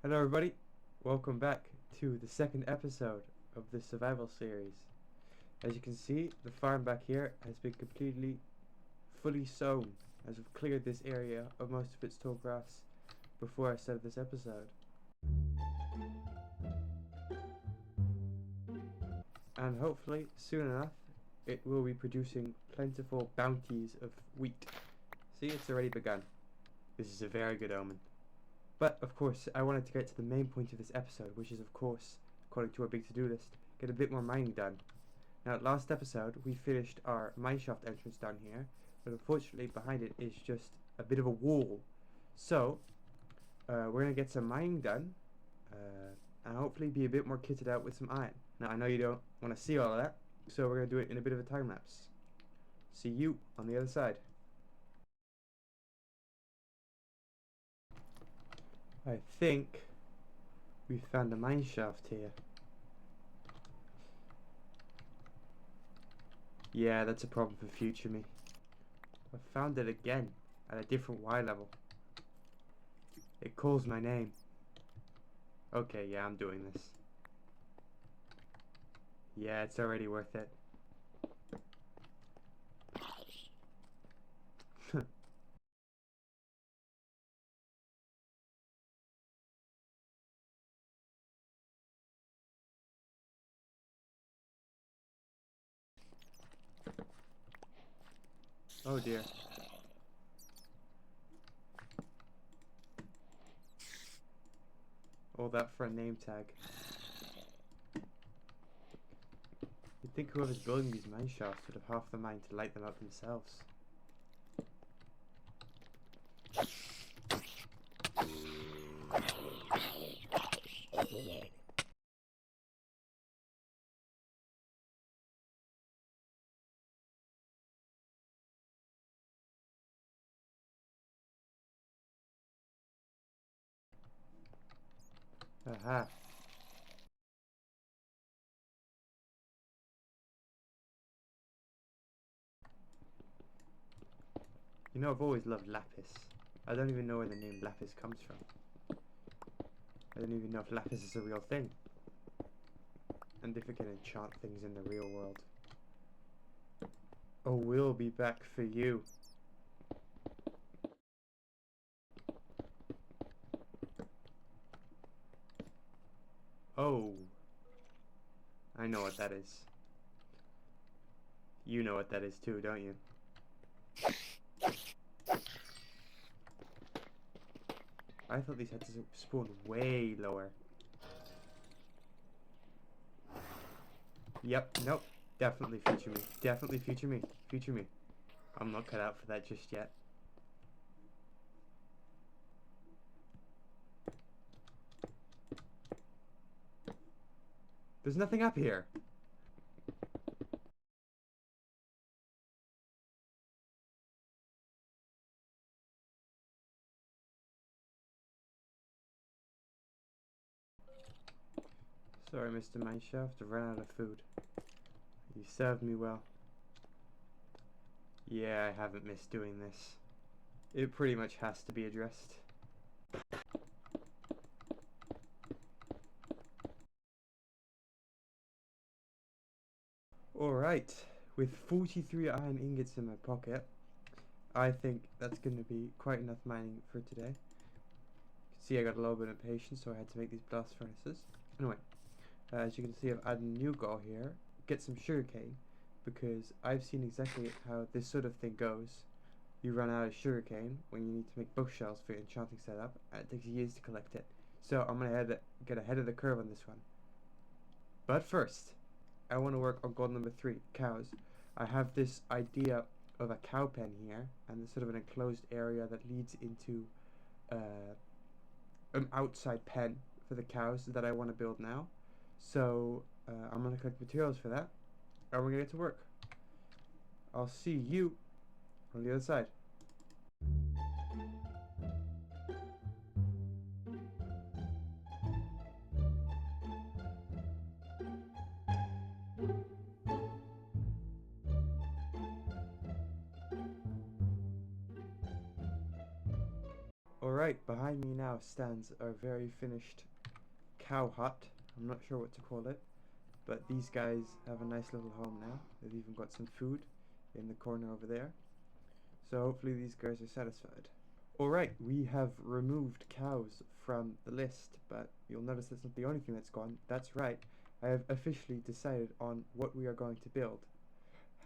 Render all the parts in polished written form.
Hello everybody, welcome back to the second episode of this survival series. As you can see, the farm back here has been completely fully sown as we've cleared this area of most of its tall grass before I started this episode. And hopefully, soon enough, it will be producing plentiful bounties of wheat. See, it's already begun. This is a very good omen. But, of course, I wanted to get to the main point of this episode, which is, of course, according to our big to-do list, get a bit more mining done. Now, last episode, we finished our mineshaft entrance down here, but unfortunately behind it is just a bit of a wall. So, we're going to get some mining done, and hopefully be a bit more kitted out with some iron. Now, I know you don't want to see all of that, so we're going to do it in a bit of a time lapse. See you on the other side. I think we found a mine shaft here. Yeah, that's a problem for future me. I found it again at a different Y level. It calls my name. Okay, yeah, I'm doing this. Yeah, it's already worth it. Oh dear. All that for a name tag. You'd think whoever's building these mine shafts would have half the mind to light them up themselves. Aha. You know, I've always loved lapis. I don't even know where the name lapis comes from. I don't even know if lapis is a real thing. And if it can enchant things in the real world. Oh, we'll be back for you. Oh. I know what that is. You know what that is too, don't you? I thought these had to spawn way lower. Yep, nope. Definitely future me. Definitely future me. Future me. I'm not cut out for that just yet. There's nothing up here. Sorry, Mr. Mineshaft, I ran out of food. You served me well. Yeah, I haven't missed doing this. It pretty much has to be addressed. Alright, with 43 iron ingots in my pocket, I think that's going to be quite enough mining for today. You can see I got a little bit impatient, so I had to make these blast furnaces. Anyway, as you can see, I've added a new goal here. Get some sugarcane, because I've seen exactly how this sort of thing goes. You run out of sugarcane when you need to make bookshelves for your enchanting setup, and it takes years to collect it. So I'm going to get ahead of the curve on this one. But first, I want to work on goal number 3, cows. I have this idea of a cow pen here, and there's sort of an enclosed area that leads into an outside pen for the cows that I want to build now. So I'm going to collect materials for that, and we're going to get to work. I'll see you on the other side. Alright. Alright, behind me now stands our very finished cow hut. I'm not sure what to call it, but these guys have a nice little home now. They've even got some food in the corner over there. So hopefully these guys are satisfied. Alright, we have removed cows from the list, but you'll notice that's not the only thing that's gone. That's right, I have officially decided on what we are going to build.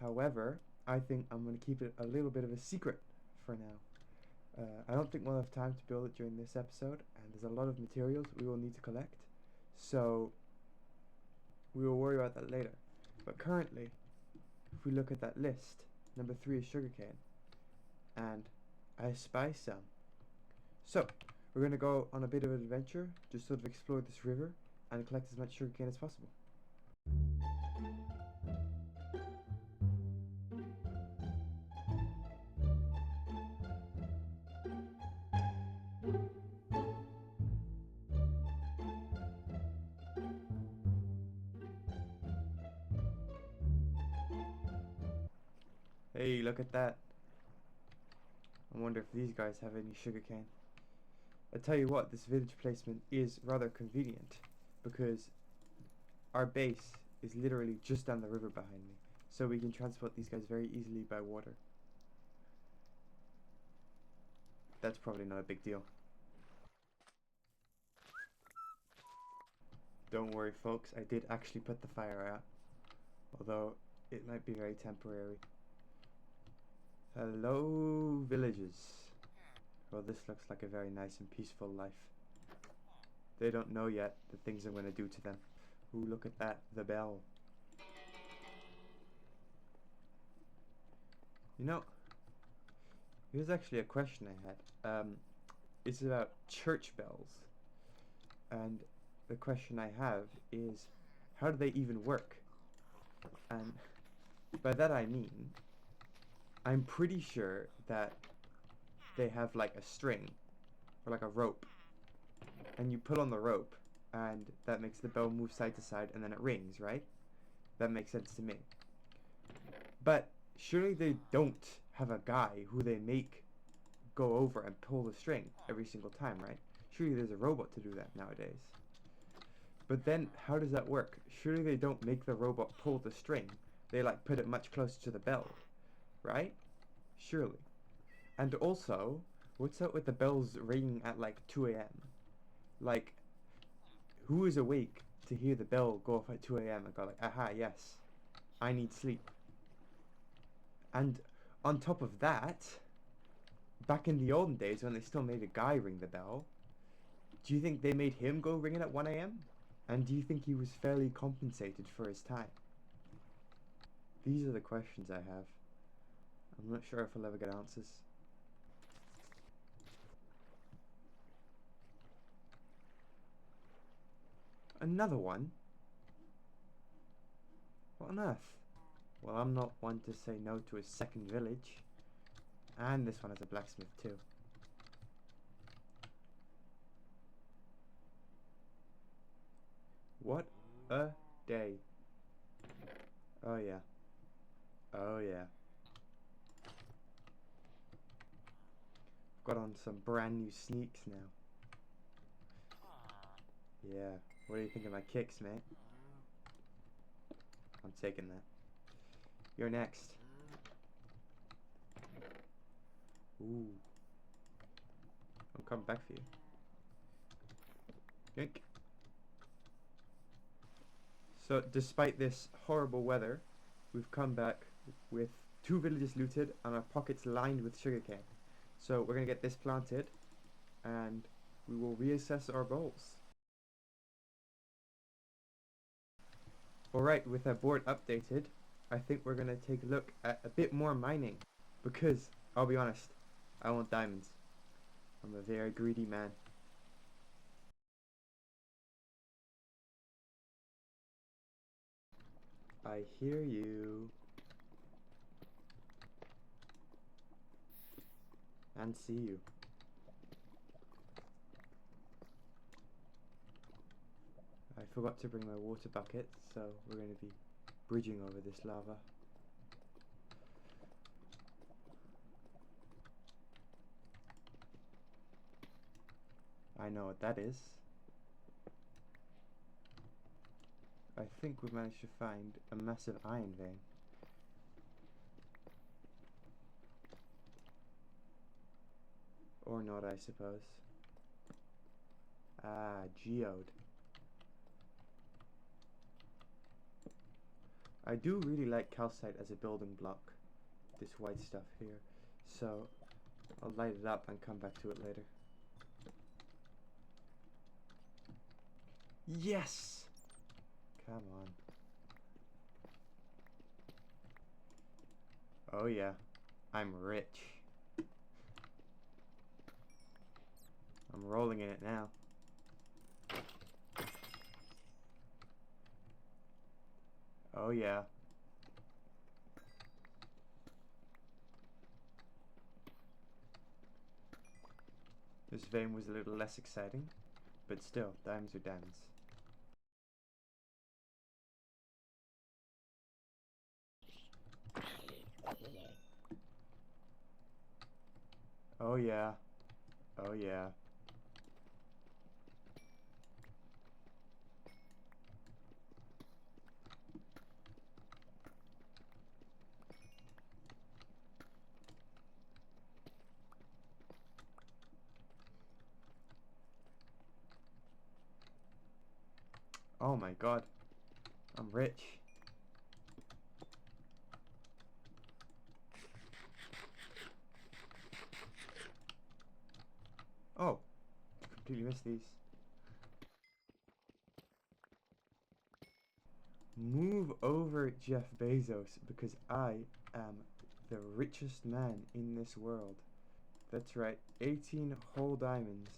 However, I think I'm going to keep it a little bit of a secret for now. I don't think we'll have time to build it during this episode, and there's a lot of materials we will need to collect, so we will worry about that later. But currently, if we look at that list, number 3 is sugarcane, and I spy some. So, we're going to go on a bit of an adventure, just sort of explore this river, and collect as much sugarcane as possible. Hey, look at that. I wonder if these guys have any sugarcane. I tell you what, this village placement is rather convenient, because our base is literally just down the river behind me, so we can transport these guys very easily by water. That's probably not a big deal. Don't worry folks, I did actually put the fire out, although it might be very temporary. Hello villagers. Well, this looks like a very nice and peaceful life. They don't know yet the things I'm going to do to them. Ooh, look at that, the bell. You know, here's actually a question I had. It's about church bells. And the question I have is, how do they even work? And by that I mean, I'm pretty sure that they have like a string, or like a rope, and you pull on the rope, and that makes the bell move side to side, and then it rings, right? That makes sense to me. But surely they don't have a guy who they make go over and pull the string every single time, right? Surely there's a robot to do that nowadays. But then, how does that work? Surely they don't make the robot pull the string. They like put it much closer to the bell, right? Surely. And also, what's up with the bells ringing at like 2 a.m.? Like, who is awake to hear the bell go off at 2 a.m. and go like, aha, yes, I need sleep. And on top of that, back in the olden days when they still made a guy ring the bell, do you think they made him go ring it at 1 a.m.? And do you think he was fairly compensated for his time? These are the questions I have. I'm not sure if I'll ever get answers. Another one? What on earth? Well, I'm not one to say no to a second village. And this one has a blacksmith too. What a day. Oh yeah. Oh yeah. Got on some brand new sneaks now. Yeah. What do you think of my kicks, mate? I'm taking that. You're next. Ooh. I'm coming back for you. Yoink. So, despite this horrible weather, we've come back with 2 villages looted and our pockets lined with sugarcane. So, we're going to get this planted and we will reassess our goals. Alright, with our board updated, I think we're going to take a look at a bit more mining. Because, I'll be honest, I want diamonds. I'm a very greedy man. I hear you. And see you. I forgot to bring my water bucket, so we're going to be bridging over this lava. I know what that is. I think we've managed to find a massive iron vein. Or not, I suppose. Ah, geode. I do really like calcite as a building block, this white stuff here, so I'll light it up and come back to it later. Yes! Come on. Oh yeah, I'm rich. I'm rolling in it now. Oh yeah. This vein was a little less exciting, but still, diamonds are diamonds. Oh yeah. Oh yeah. Oh my god. I'm rich. Oh, completely missed these. Move over, Jeff Bezos, because I am the richest man in this world. That's right, 18 whole diamonds.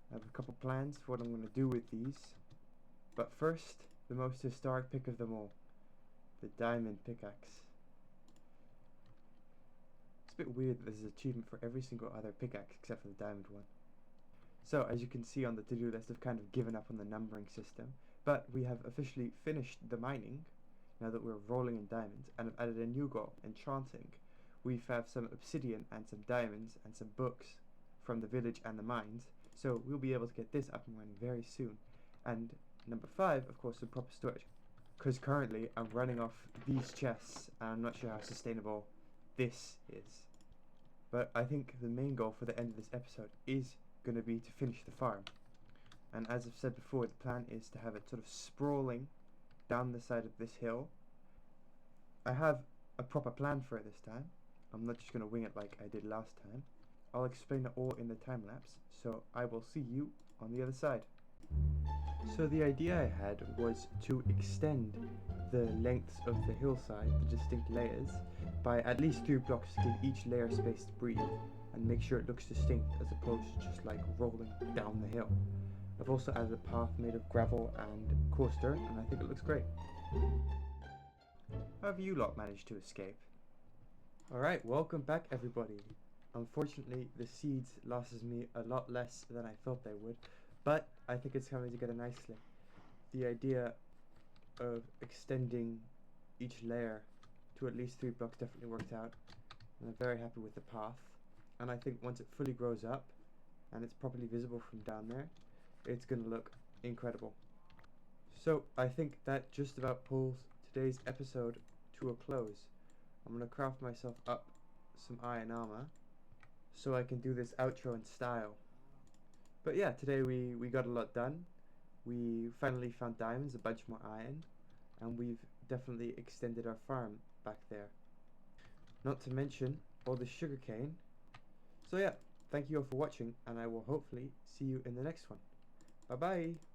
I have a couple plans for what I'm going to do with these. But first, the most historic pick of them all. The diamond pickaxe. It's a bit weird that there's an achievement for every single other pickaxe except for the diamond one. So, as you can see on the to-do list, I've kind of given up on the numbering system. But we have officially finished the mining, now that we're rolling in diamonds, and I've added a new goal, enchanting. We have some obsidian and some diamonds and some books from the village and the mines, so we'll be able to get this up and running very soon. And number 5, of course, the proper storage. Because currently I'm running off these chests, and I'm not sure how sustainable this is. But I think the main goal for the end of this episode is going to be to finish the farm. And as I've said before, the plan is to have it sort of sprawling down the side of this hill. I have a proper plan for it this time. I'm not just going to wing it like I did last time. I'll explain it all in the time lapse, so I will see you on the other side. So the idea I had was to extend the lengths of the hillside, the distinct layers, by at least 3 blocks to give each layer space to breathe and make sure it looks distinct as opposed to just like rolling down the hill. I've also added a path made of gravel and coarse dirt, and I think it looks great. How have you lot managed to escape? Alright, welcome back everybody. Unfortunately, the seeds lasted me a lot less than I thought they would, but I think it's coming together nicely. The idea of extending each layer to at least 3 blocks definitely worked out, and I'm very happy with the path. And I think once it fully grows up and it's properly visible from down there, it's going to look incredible. So I think that just about pulls today's episode to a close. I'm going to craft myself up some iron armor so I can do this outro in style. But yeah, today we got a lot done. We finally found diamonds, a bunch more iron, and we've definitely extended our farm back there. Not to mention all the sugarcane. So yeah, thank you all for watching, and I will hopefully see you in the next one. Bye bye!